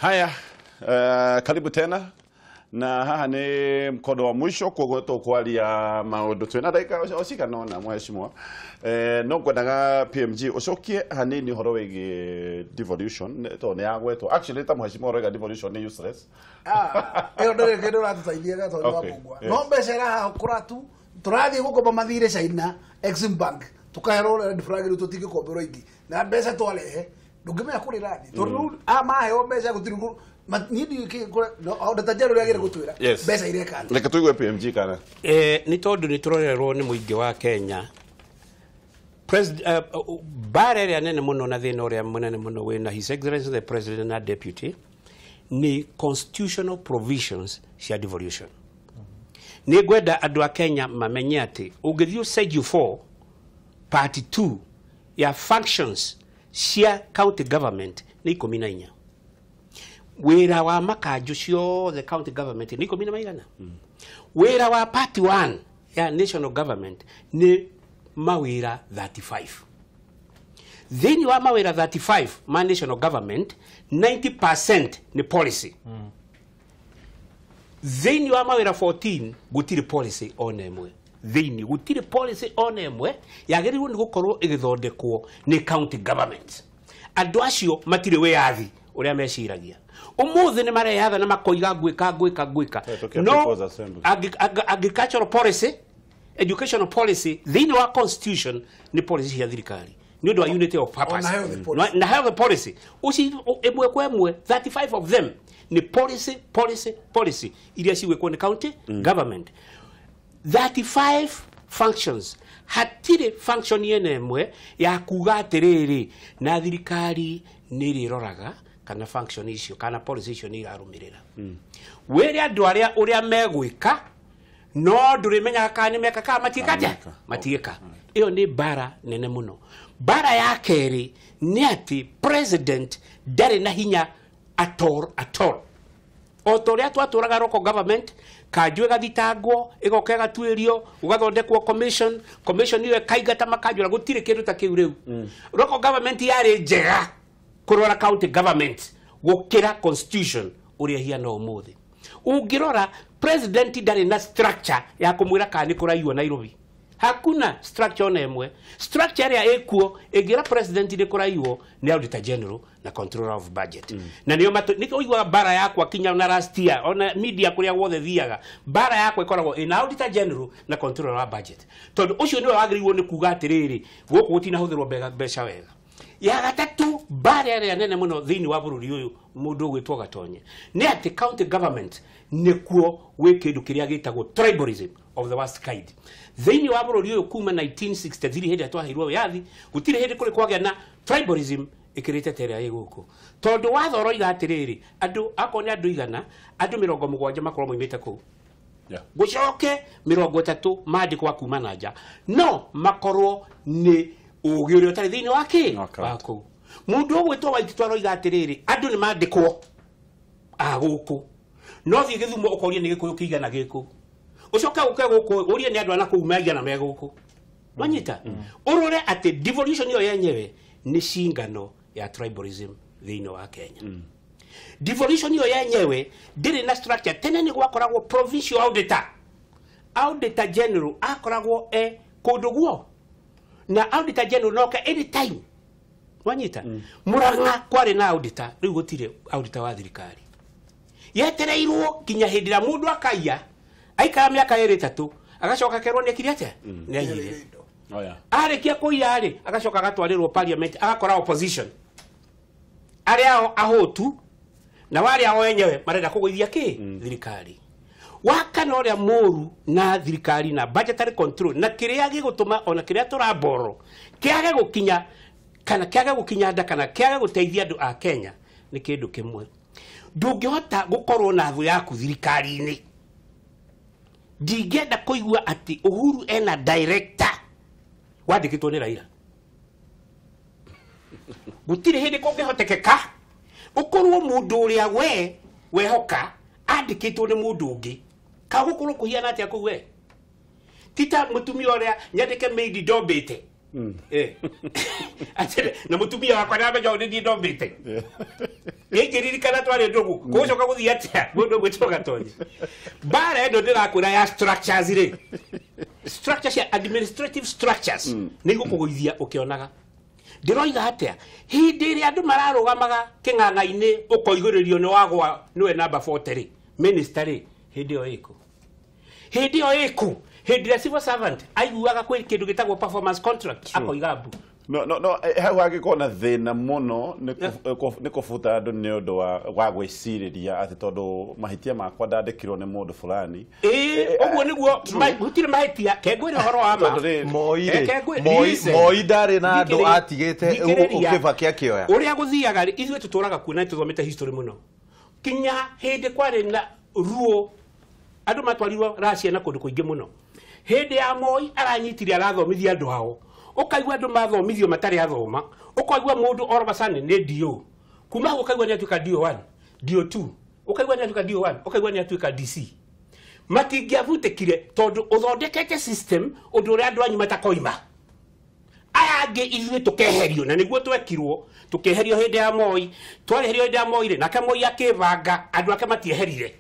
Haya, karibu tena na haha ni mkondo wa mwisho kwa kwalia maundu twina dakika ocika nona mheshimiwa no ngwendaga PMG ucokie hanini horo wigi devolution to ne agwetwo actually ta mheshimiwa roga devolution ni useless ero ndere kendo ratutaithia ga tondu wa mugwa no mbecera ha kuratu turathi gukomba mathire China Exim Bank tukahero red flag ru tutige kombero ingi na mbeca twalehe ndungimenya kuri rathi tondu amaheo mbeca gutiru nidi no auditor general yagire gutwira mbeca ireka reke tuigwe PMG kana ni tondu ni turorerwo ni muingi wa Kenya president bare ya nene muno na thina uria munene muno wina his excellency the president na deputy ni constitutional provisions cia devolution ni gwenda andu a Kenya mamenye ati ungithio schedule 4 part 2 ya functions cia county government ni 14 wira wa makanju cio the county government ni 10 maigana wira wa part 1 ya national government ni mawira 35 then wa mawira 35 ma national government 90% ni policy then wa mawira 14 gutiri policy onemwe then gutiri policy onemwe yagerirwo ni gukorwo igithondekwo ni county government andu acio matire wiathi uria meciragia umuthi ni mareyatha na makoiga gwika no agricultural policy educational policy thini wa constitution ni policy ya thirikari ni undu wa unity of purpose na health policy uci emwe kwa emwe 35 of them ni policy iria ciwekwo ni county government 35 functions hatire function yenemwe ya kuga atiriri na thirikari ni riroraga kana function icio kana policy icio ni irarumirira were andu aria uria megwika no ndurimenya kana meka ka matigika iyo ni bara nene muno bara ya keri ni ati president ndari na hinya at all otoria twaturaga roko government kajwe gathitangwo igokega tuirio ugathondekwo commission iyo kaigata makajura gutire kindu ta kiu riu roko government yari njega kurora county government gukira constitution uria hiana umuthi ungirora president ndari na structure ya kumwira kani kuraiwa Nairobi hakuna structure onemwe structure ya ekuo egira president ni kuraiwa ni auditor general na controller of budget na niyo nikoigwa bara yakwa kinya na last year ona media kuria wothe thiaga bara yakwa ikoragwo in auditor general na controller of budget tondu ucio niwe wagiriwo ni kuga atiriri guku gutina huthirwo mbeca wega ya gatatu bara ya nene muno thini wa bururi uyu mundu gwitwo Gatonye ni ati county government nikuo wekindu kiria gitagwo tribalism of the worst kind thini wa bururi uyu kuma 1963 hindi atwahirwo yathi gutire hindi kuri kwagya na tribalism ikirite teria iguku tondu wathoro iga atiriri andu akoni andu igana andu 70 makorwo moimite ku gucoke 30 mandikwa kuma nanja no makorwo ni ugiuri utari thini wake wako mundu ogwetwo waititwaro iga atiriri andu ni mandikwo aguku no thi githumo ukoria ni gikuyu kigana giku ucoka uke guku urie ni andu ana kuumagia na meguku wanyita urore ati devolution yo yenyewe ni cingano ya tribalism thini wa Kenya devolution yo yenyewe ndiri na structure tene ni gwakoragwo provincial auditor general akoragwo kunduguo na auditor general noka anytime wanyita muranga kwari na auditor riu gutire auditor wa thirikari yetereirwo kinya hindira mundu akaiya aikara miaka 3 agacoka kerwo ni kiriate ni ayire arekia kuiya ri agacoka agatwarirwo parliament agakora opposition ari ao ahotu na wari ao yenyewe marenda kugoithia ki thirikari wakana uria moru na thirikari na budgetary control na kiria gigutuma ona kiria turaboro kiage gukinya kana kiage gukinya nda kana kiage guteithia andu a Kenya ni kindu kimwe ndungihota gukorwo na thu yaku thirikari-ini ndingenda kuigua ati Uhuru ena director wandikitwo ni Raila gutire hindi kungihotekeka ukorwo mundu uria wehoka andikitwo ni mundu ungi kagukorwo kuhiana atia ku we tita mutumia uria nyandike maid ndombite atire na mutumia wakwa na bejo ni ndombite ngiririkana twari ndugu kucoka guthii atia mundu gwitwa Gatonyi bara endo ndirakwira ya structures ri structures ya administrative structures nigo kuguithia ukionaga ndiroiga atia hindi ri andu mararugamaga king'ang'a-ini ukoiguririo ni wagwa niwe number 40 ri minister ri hindi o iku hindi ya civil servant aiguaga kwĩ kindu gitagwo performance contract akoiga mbu no hau angĩkorwo thĩna mũno nĩ kũbuta andũ nĩ ũndũ wa gwĩcirĩria atĩ tondũ mahĩtia makwa ndandĩkirwo nĩ mũndũ fulani ũguo nĩguo gũtirĩ mahĩtia kengwĩre ũhoro wa ma Moi ndarĩ na andũ atigĩte Kibaki akĩoya ũrĩa gũthiaga ithuĩ tũtũraga kuona tũthomete history mũno kinya hĩndĩ kwarĩ na ruo andũ matwarirwo Russia na kũndũ kũingĩ mũno hĩndĩ ya Moi aranyitire arathomithia andũ hao ukaigua andu mathomithio matari athoma ukaigua mundu orobasani ni dio kuma ukaigua ni atuika dio 1 dio 2 ukaigua ni atuika dio 1 ukaigua ni atuika DC matingiavutekire tondu uthondekete system undu uri andu anyu matakoima aya angi ithuĩ tukeherio na niguo twekirwo tukeherio hindi ya Moi twareherio hindi ya Moi ri nake Moi akivanga andu ake matieherire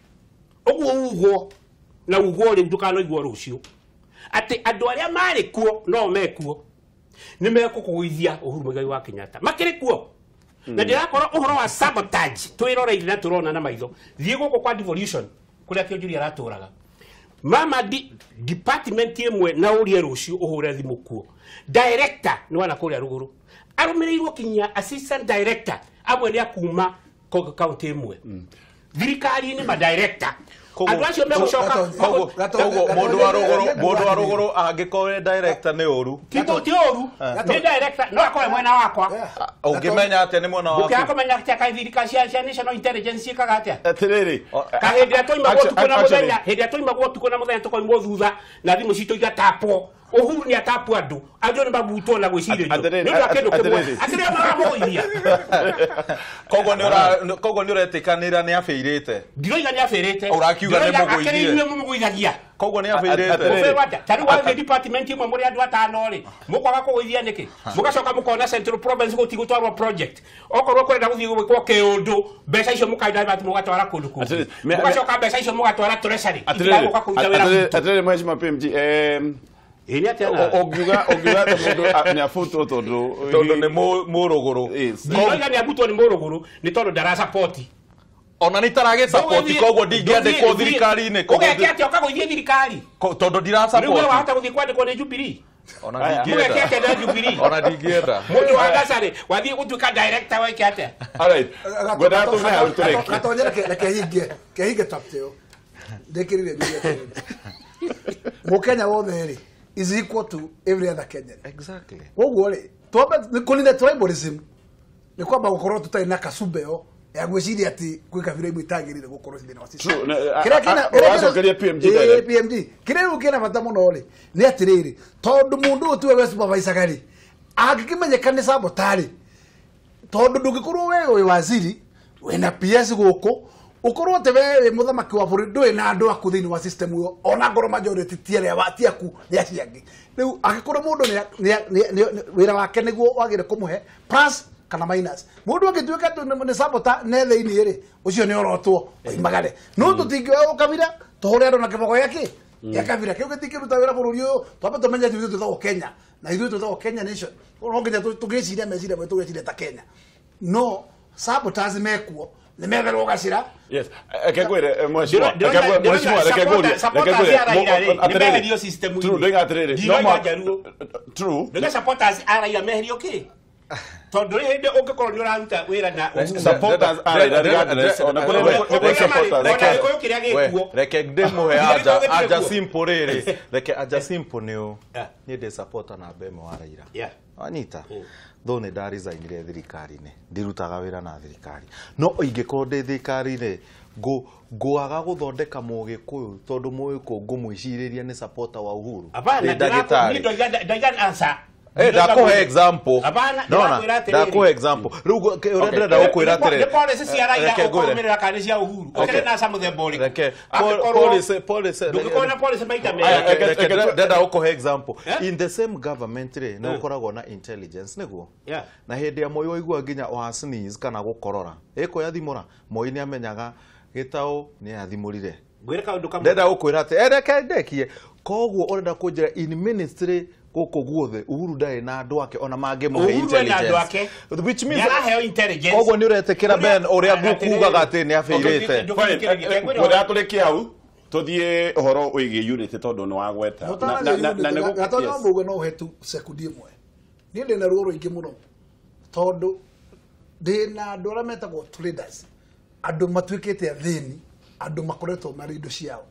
uguo na uguo ri ndukanoigwo rucio ati andu aria mari kuo no mekuo ni mekũkũgũithia Uhuru Muigai wa Kenyatta makĩrĩ kuo na ndĩrakorwo ũhoro wa sabotage twĩroreire na tũrona na maitho thiĩ gũkũ kwa devolution kũrĩa Kĩonjũri aratũraga mama department ĩmwe na ũrie rũciũ ũhũre thimũ kuo director nĩ wana kũrĩa rũgũrũ arũmĩrĩirwo kinya assistant director amwe nĩ akuma county ĩmwe thirikari-inĩ ma director andu acio megũcoka mũndũ wa rũgũrũ angĩkorwo director nĩ ũru ti ũru nĩ director no akorwo mwena wakwa ũngĩmenya atĩa nĩ mwena waku ũkĩakomenya atĩa ka thirikari cia national intelligence ikaga atĩa atĩrĩrĩ hĩndĩ ĩrĩa twaimagwo ũtukũ na mũthenya hĩndĩ ĩrĩa twaimagwo ũtukũ na mũthenya tũkoimwo thutha na thimũ citũ igatapwo Uhuru ni atapu andu nĩ magutwo na gwĩcirĩrio nĩ kĩndũ kĩmwe akĩrĩa maramũgũithia koguo nĩ ũretĩkanĩra nĩ abĩirĩte ndiroiga nĩ abĩirĩte ũrakiuga nĩ mũgũithie akĩrĩa mũgũithagia koguo nĩ abĩirĩte tarĩ wa department imwe mũrĩ andũ atano rĩ mũkwaga kũgũithia nĩkĩ mũgacoka mũkona Central Province gũtigũtwarwo project okorwo kwenda gũthiĩ gwĩkwo kĩũndũ mbeca icio mũkaida bati mũgatwara kũndũ kũngĩ mũgacoka mbeca icio mũgatwara treasury itigagoka kũruta wĩra atĩrĩrĩ mheshimiwa PMG ogiuga mundu nĩ abutwo tondu nĩ mũrũgũrũ ndiroiga nĩ abutwo nĩ mũrũgũrũ nĩ tondu ndara support ona nĩ tarage support koguo ndingĩandĩkwo thirikari-inĩ ũgeke atĩa ũkagũithia thirikari tondu ndira support rĩu wahota gũthiĩ kwandĩkwo nĩ Jubilee ona ndingĩenda ona ndingĩenda mũndũ wa Gasarĩ wathiĩ gũtuĩka director wake atĩa gwenda tũmea tũreke Gatonyi kehinge tapteo ndĩkĩrire nĩ Mũkenya wothe rĩ is equal to every other Kenyan. Exactly. Woguo rĩ twambe kũnina tribalism nĩ kwamba gũkorwo tũtarĩ na kacumbeyo ya gwĩciria atĩ kwĩ kabira imwe itagĩrĩire gũkorwo thĩinĩ wa system. Ũracokeria PMG direct. PMG kĩrĩa rĩu kĩna bata mũno rĩ nĩ atĩrĩrĩ tondũ mũndũ ũyũ tiwe we supervisor rĩ angĩkĩmenyeka nĩ sabotage tondũ ndũngĩkorwo we wĩ waziri wĩna PS gũkũ ukorwo te we muthamaki wa bũrũri ndũĩ na andũ aku thĩinĩ wa system ĩyo ona ngoro majority tiere watiaku nĩ aciangi rĩu angĩkorwo mũndũ wĩra wake nĩguo wagĩrĩire kũmũhe plus kana minus mũndũ angĩtuĩka nĩ sabota ne thĩinĩ rĩ ũcio nĩ orotwo oimagare no tũtingĩoya ũkabira tũhũre andũ na kĩboko gĩake gĩa kabira kĩu gĩtingĩruta wĩra bũrũri ũyũ twambe tũmenye ithuĩ twĩtagwo Kenya na ithuĩ twĩtagwo Kenya nation no nginya tũgĩciria meciria maitũ tũgĩciria ta Kenya no sabotage mekuo nĩ megerwo gacira yes ekegwire mheshimiwa meherio system true ndege supporters araia meherio ki tondu ri hindi ungikorwo ni uraruta wira na supporters reke ndĩmũhe aja simple rĩrĩ reke aja simple nĩũ niĩ ndĩ supporter namba ĩmwe wa Raila anyita though nĩ ndaresignire thirikari-inĩ ndirutaga wĩra na thirikari no ingĩkorwo ndĩ thirikari-inĩ ngwaga gũthondeka mũgĩkũyũ tondũ mũgĩkũyũ ngũmwĩcirĩria nĩ supporter wa Uhuru ndagĩtarĩ ndakuhe example Abana ndakuhe example riu urenda gukwira atiri the policy cia raia ukomerera kana cia uhuru okere na samu the boli policy ndukona policy maita me ndenda gukuhe example in the same government ri no ukoragwo na intelligence niguo na hindi ya moyo igua nginya wa sneeze kana gukorora iko yathimura moi ni amenyaga gitau ni yathimurire ndenda gukwira ati ereke ndekie koguo urenda kunjira in ministry koko guothe uhuru ndari na andu ake ona mange muhe intelligence which means yarahe intelligence koguo ni uretekera Ben uria ngukugaga ati ni afeirite kwenda turekia hau tuthie uhoro wigi unity tondu ni wagweta na gatonyo mbugo no hetu sekundi imwe ni ndina ruo ruingi muno tondu ndina andu aria metagwo traders andu matwikite athini andu makoretwo mari indo ciao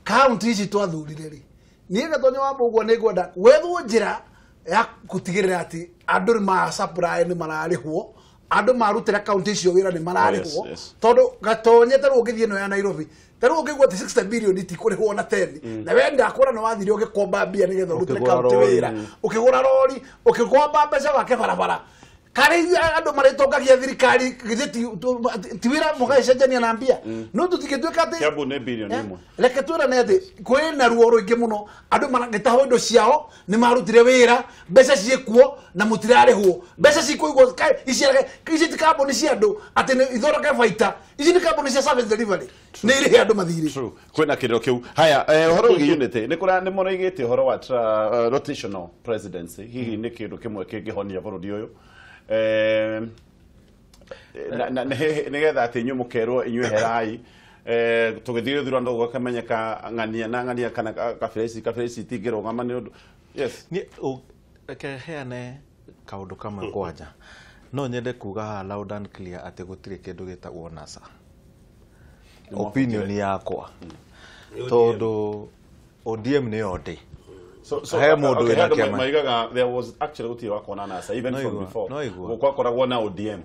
county ici twathurire ri ni gatonyo wa mbugo ni gwenda wethwo njira ya gutigirira ati andu ma supply ni mararihwo andu marutira county icio wira ni mararihwo tondu gatonye taru ngithie no ya Nairobi taru ngigwa 60 billion itikurihwo na 10 na wenda akora no wathire ugikomba mbia nigetha urutire county wira ukigura rori ukikomba mbeca wake barabara kari andu maritongagia thirikari githiti tiwira mugacenjania na mbia no tutikitweka ati kiambu ne billion imwe reke twira ne ati kwina ruo ruingi muno andu maragitaho indo ciao ni marutire wira mbeca ciekuo na mutirarihwo mbeca cikuigwo ici ti kambuni cia andu ati ni ithorake baita ici ni kambuni cia service delivery ni iri andu mathiri true kwina kindo kiu haya horo wigi unity ni kura ni moraigite horo wa rotational presidency hihi ni kindu kimwe kingihonia bururi uyu nigetha ati inyu mukerwo inyu herai tugithire thura ndo gukamenyeka ng'ania kana kafireci tingirugama ni undu yes ni reke heane kaundu kamwe kwanja no nyende kuga loud and clear ati gutire kindu gitagwo NASA opinion yakwa tondu ODM ni ode so there was actually uti wa kona NASA even from before gukwakoragwo na ODM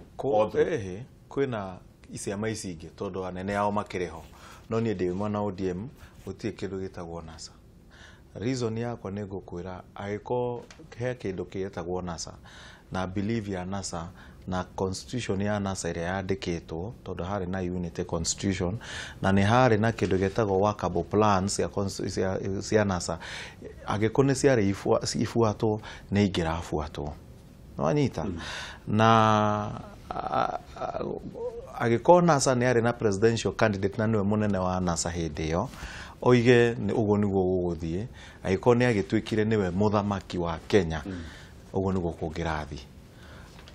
kwina isiama icingi tondu anene yao makireho no ni ndi mwana ODM uti kindu gitagwo NASA reason yakwa ni gukwira aiko he kindu kietagwo NASA na believe ya NASA na constitution ya NASA ire yandikitwo tondu hari na unity constitution na ni hari na kindu getagwo workable plans ya NASA agikone ciari ifuatwo ni ingirafuatwo no anyita na agikona NASA ni ari na presidential candidate na niwe munene wa NASA hindi yo oige ni ugo niguo guguthie agikone agitwikire niwe muthamaki wa Kenya ugo niguo kungirathi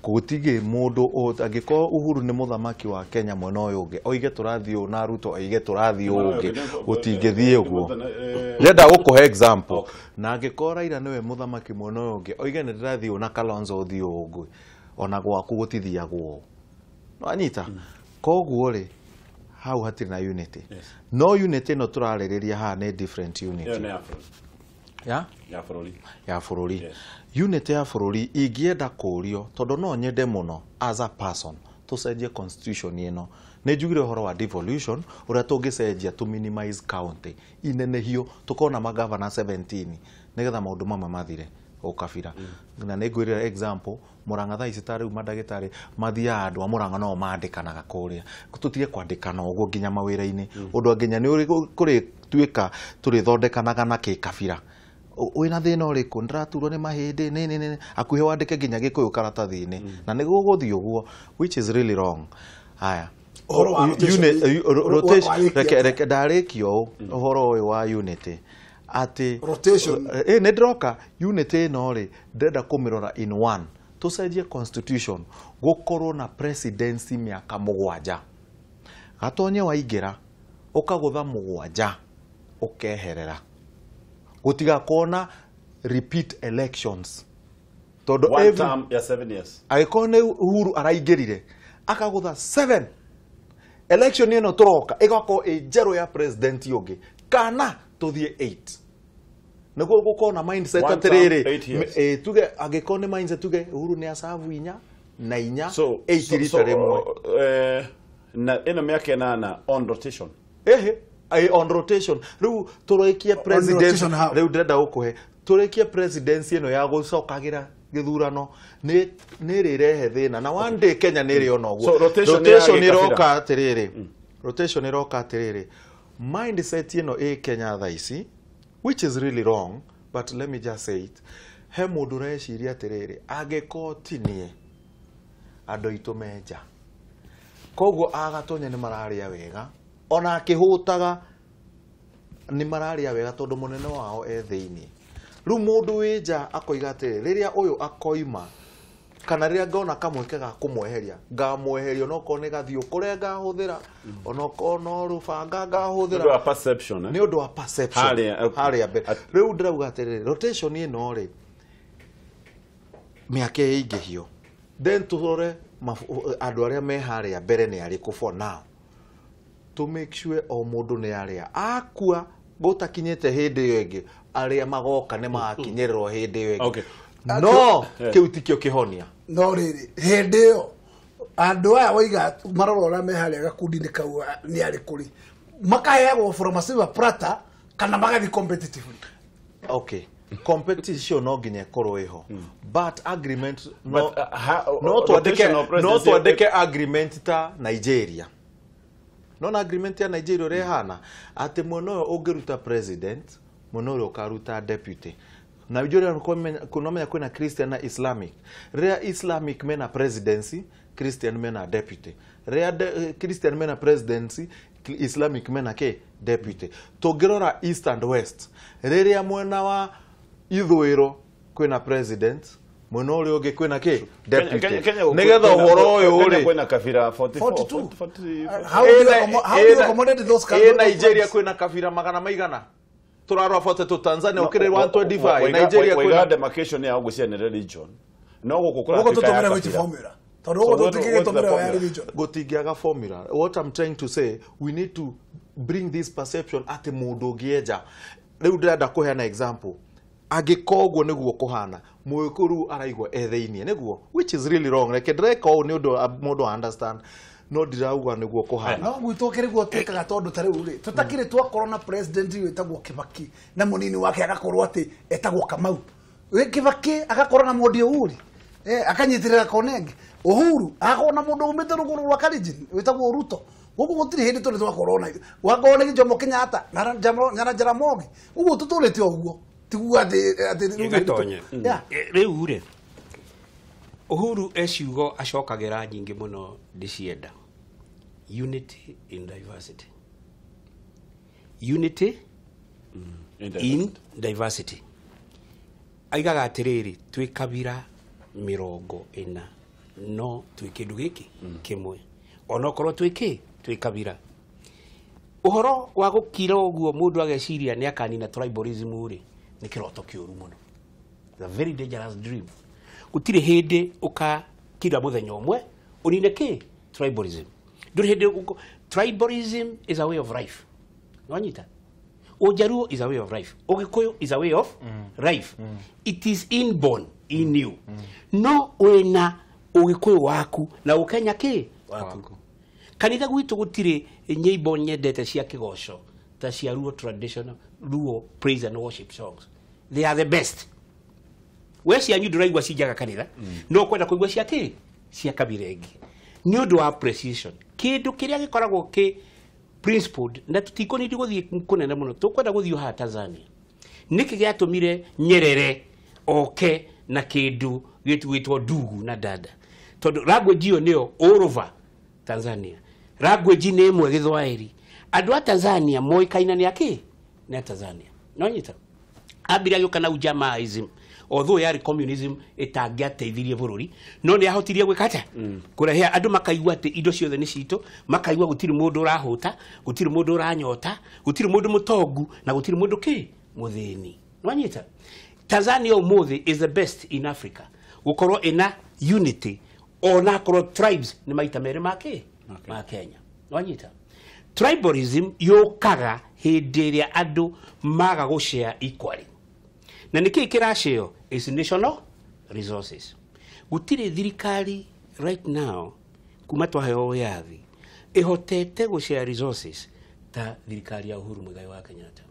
gutige mundu agiko Uhuru ni muthamaki wa Kenya mwena uyu ungi oige turathio na Ruto oige turathio ungi gutingithie uguo ndenda gukuhe example na agiko Raila niwe muthamaki mwena uyu ungi oige ni ndirathio na Kalonzo thio ungi ona gwaku gutithiagwo no anyita koguo ri hau hatiri na unity no unity no turaririria ha ni different unity ya bururi unity ya bururi ingienda kurio tondu no nyende muno as a person tucenjie constitution ino ne jugire horo wa devolution uria tungicenjia to minimize county inenehio tukona magavana 17 nigetha maundu mamwe mathire ukabira na negwirira example Murang'a thaa ici tari madagitari mathia andu a Murang'a no mandikanaga kuria tutige kwandikana uguo nginya mawira-ini undu nginya ni uri kuri twika turi thondekanaga na kikabira wina thina uriku ndiraturwo ni mahindi ni akuhe wandike nginya gikuyu karatathi-ini na niguo guthii uguo which is really wrong haya rotation ndarikio uhoro uyu wa unity ati rotation ni droka unity no ri ndenda kumirora in one tucenjie constitution gukorwo na presidency miaka 7 gatonye waingira ukagutha 7 ukeherera gutiga kona repeat elections todo one term ya 7 years aikone Uhuru araingirire akagutha 7 election ino turoka igako ejero ya president yogi kana tuthie 8 niguo gukona mindset atiriri tuge agikone mindset tuge Uhuru ni asavu inya na inya 8 rita rimwe na ino miaka 8 on rotation on rotation riu turoikie presidency riu ndenda gukuhe turoikie presidency ino ya gucokagira githurano ni rirehe thina na one day Kenya ni ri ona So, oguo rotation iroka atiriri rotation iroka atiriri mindset ino Kenya tha ici which is really wrong, but let me just say it. He mundu reciria atiriri agikotinie andu itu menja koguo agatonya ni mararia wega ona akihutaga ni mararia wega tondu munene wao thiini riu mundu winja akoiga atiriri riria uyu akoima kana riria ngona kamweke ga kumweheria ngamweheria no kone gathio kuria ngahuthira ono kono rubanga ngahuthira ndio perception ni undu wa perception haria be riu ndirauga atiriri rotation ino ri miake ingihio then turore andu aria me haria mbere ni ari for now to make sure o mundu ni aria akua gutakinyete hindi iyo ingi aria magoka ni makinyererwo hindi iyo ingi no kiu tikio kihonia no riri hindi iyo andu aya waiga marorora me haria gakundi ni kau ni ari kuri makaheagwo from a silver platter kana magathi competitively. Okay, competition no nginya korwo iho but agreement no twandike agreement ta Nigeria no agreement ya Nigeria rehana ati muno ungiruta president muno ukaruta deputy na Nigeria kunomenya kwina Christian na Islamic rea Islamic mena presidency Christian mena deputy rea Christian mena presidency Islamic mena ke deputy tugirora east and west riria mwena wa ithuiro kwina president muno uri ungi kwina ke deputy nigetha uhoro uyu uri kwina kabira 42 how do you accommodate those countries Nigeria kwina kabira magana maigana turarwa fote to Tanzania ukire 125 Nigeria kwina demarcation ya gucia ne religion no gukukura Africa which formula gotigiaga formula. What I'm trying to say, we need to bring this perception at mundu gieja riu ndirenda kuheana example agikogwo niguo kuhana muikuru araigwa etheinie niguo which is really wrong like dreka o ni undu mundu understand no ndirauga niguo kuhana no gwitokere gwo tekaga tondu tariu ri tutakire twakorwo na president wetagwo Kibaki na munini wake agakorwo ati etagwo Kamau Kibaki agakorwo na modio uri akanyitirira Konenge Uhuru akona mundu umite ruguru rwa Kalenjin wetagwo Ruto guku gutiri hindi tuli twakorwo na wagone Jomo Kenyatta na Jaramogi ugu tutulete oguo tiguo ati rigatonye riu ri Uhuru eciugo acokagira nyingi muno ndicienda unity in diversity unity in diversity aigaga atiriri twi kabira 40 no twi kindu giki kimwe onokorwo twi kabira uhoro wa gukira uguo mundu ageciria ni akanina tribalism uri ni kiroto kiuru muno a very dangerous dream gutire hindi ukakira muthenya umwe unine ki tribalism nduri hindi tribalism is a way of life nwanyita Ojaruo is a way of life. Ogikuyu is a way of life. It is inborn in you. No wena ogikuyu waku na ukenya ki waku. Kanitha gwitu gutire nyimbo nyendete cia kigosho ta cia Luo traditional Luo praise and worship songs. They are the best. We cia nyu ndiraigwa cijaga kanitha no kwenda kuigwa cia ki cia kabiregi. Ni undu wa precision. Kindu kiria gikoragwo ki principled na tutiko ni guthie kunene muno tukwenda guthio ha Tanzania niki giatumire Nyerere oke na kindu gitwitwo ndugu na dada tondu language iyo nio all over Tanzania language ni imwe Githwairi andu a Tanzania moikaina ni aki na Tanzania no nyita abira yuka na ujamaism although yari communism itangiateithirie bururi no ni ahotirie gwikata kurehia andu makaigwa ati indo ciothe ni cito makaigwa gutiri mundu urahuta gutiri mundu uranyota gutiri mundu mutongu na gutiri mundu ki muthini nwanyita Tanzania umuthi is the best in Africa gukorwo ina unity ona korwo tribes ni maita mere make ma Kenya nwanyita tribalism yokaga hindi ria andu maga gushare equally na niki kirashio is national resources gutire thirikari right now kuma twaheo yathi ihotete gushare resources ta thirikari ya Uhuru Muigai wa Kenyatta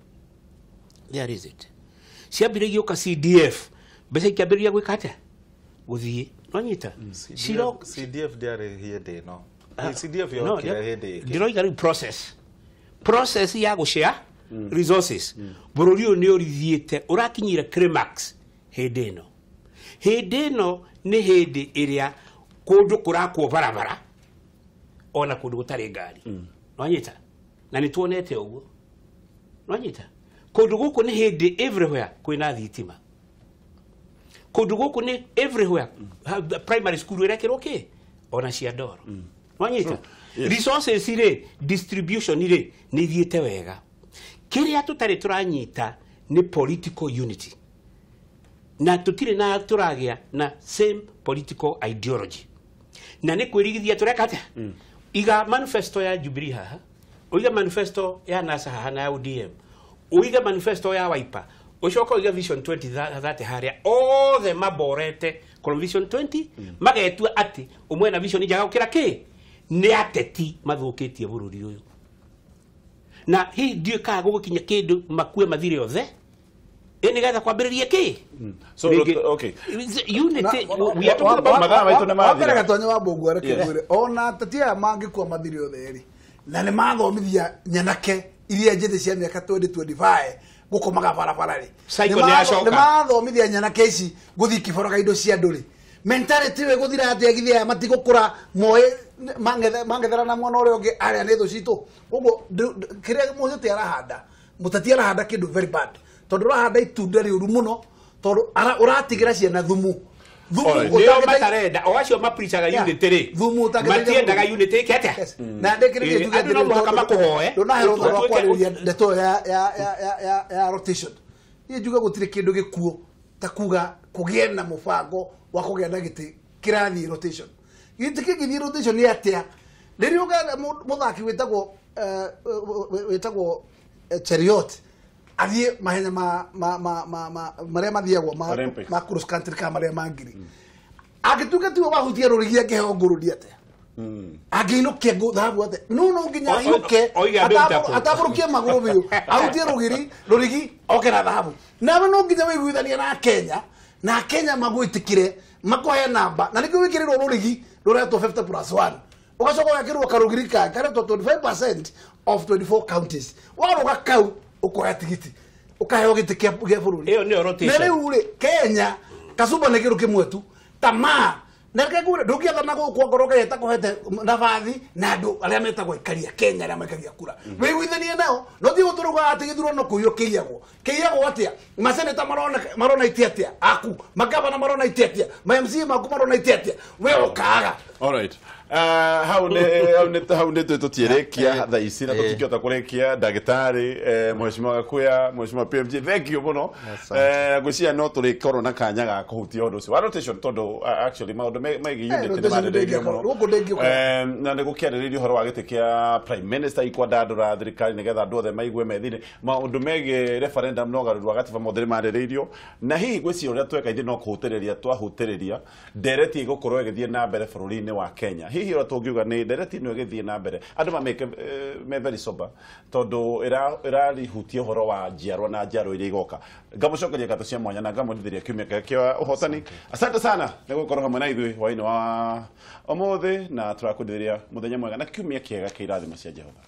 there is it ciambirigio ka CDF bese kiambiriria gwikate guthie no nyita CDF diare hindi no CDF yo kire hindi ndiroiga riu process ya gushare resources bururi ni orithiete urakinyira climax hindi no ni hindi iria kundu kurakwo barabara ona kundu gutari ngari no nyita na ni tuonete uguo no nyita kundu guku ni hindi everywhere kwina thitima kundu guku ni everywhere primary school irekirwo ki ona cia ndoro no nyita resources ire distribution ire ni thiete wega kiria tutari turanyita ni political unity na tutire na turagia na same political ideology na ni kwirigithia tureka atia iga manifesto ya Jubilee haha uiga manifesto ya NASA haha na UDM uiga manifesto ya Wiper ucoka uiga vision 2030 haria othe maborete kwa vision 20 magetua ati umwe na vision njaga ukira ki ni ateti mathukitie bururi uyu na hii ndio kaga gukinya kindu makue mathire othe eni gatha kwambiriria ki so okay unity we are talking about madama itu na mathira gatonye wa bongo arekegwire ona tatia mangi kwa mathire othe ri na ni mathomithia nyanake iria njithe cia miaka 2025 gukomaga barabara ri ni mathomithia nyanake ici guthi kiboroga indo cia nduri mentality we guthira atia githia matigukura moe mangethera na mwana ore onge aria ni thu citu uguo kiria muthete arahanda mutati arahanda kindu very bad tondu urahanda itunda riuru muno tondu uratigira ciana thumu ndio matarenda o acio maprichaga unity ri matiendaga unity kete na ndekire tuge ndio mwaka makuhoe ndonahero thoro kwariria ndeto ya rotation ni juga gutire kindu gikuo ta kuga kugie na mubango wa kugia na giti kirathi rotation giti kigi rotation ni atia ririo ga muthaki wetagwo Chariot athie mahenya maria mathiagwo ma cross country ka maria mangiri agituka tiwo bahutia rurigia keheo ngurudi ate aginuke thabu ate no nginya yuke ataburukia maguru biu ahutie rurigi okera thabu na no nginya wiguithania na Kenya magwitikire makohe namba na nikyo wikirirwo rurigi ruretwo 50+1 ugacoka wekirwo karugiri ka karetwo 25% of 24 counties waruga kau ukoya tigiti ukaheo giti kia bururi iyo ni rotation na riu ri Kenya kasuba ne kiru kimwe tu tamaa na kagure ndugiatha na gukwo ngoroga yeta kuhete nabathi na andu aria metagwo ikaria Kenya aria mekagia kura wiguithanie nao no thi guturuga ati githuro no kuyo kiyagwo atia maseneta marona itiatia aku magavana marona itiatia ma MC maku marona itiatia we ukaga all right hau ne tutierekia tha ici na tutikiota kurekia ndagitari mheshimiwa Gakuya mheshimiwa PMG thank you muno gucia no turikoro na kanya ga kuhutia undu ucio wa rotation tondu actually maundu megi unit ni marererio muno na ne gukiariririo horo wa gitikia prime minister ikwa ndandura thirikari nigetha andu othe maigue methine maundu megi referendum no garu gatiba mothe marererio na hihi gwiciria uria tweka ithe no kuhutiriria twahutiriria ndereti igukorwo igithie na mbere bururi-ini wa Kenya hihi ora tungiuga ni ndereti no igithie na mbere andu mameke me very sober tondu irarihutia horo wa njiarwa na njiarwa iria igoka ngamucokeria ngato cia mwanya na ngamundithiria kiumia kia uhotani asante sana ni gukorwo hamwe na ithui hwaini wa umuthi na turakundithiria muthenya mwega na kiumia kiega kia irathimo cia Jehova.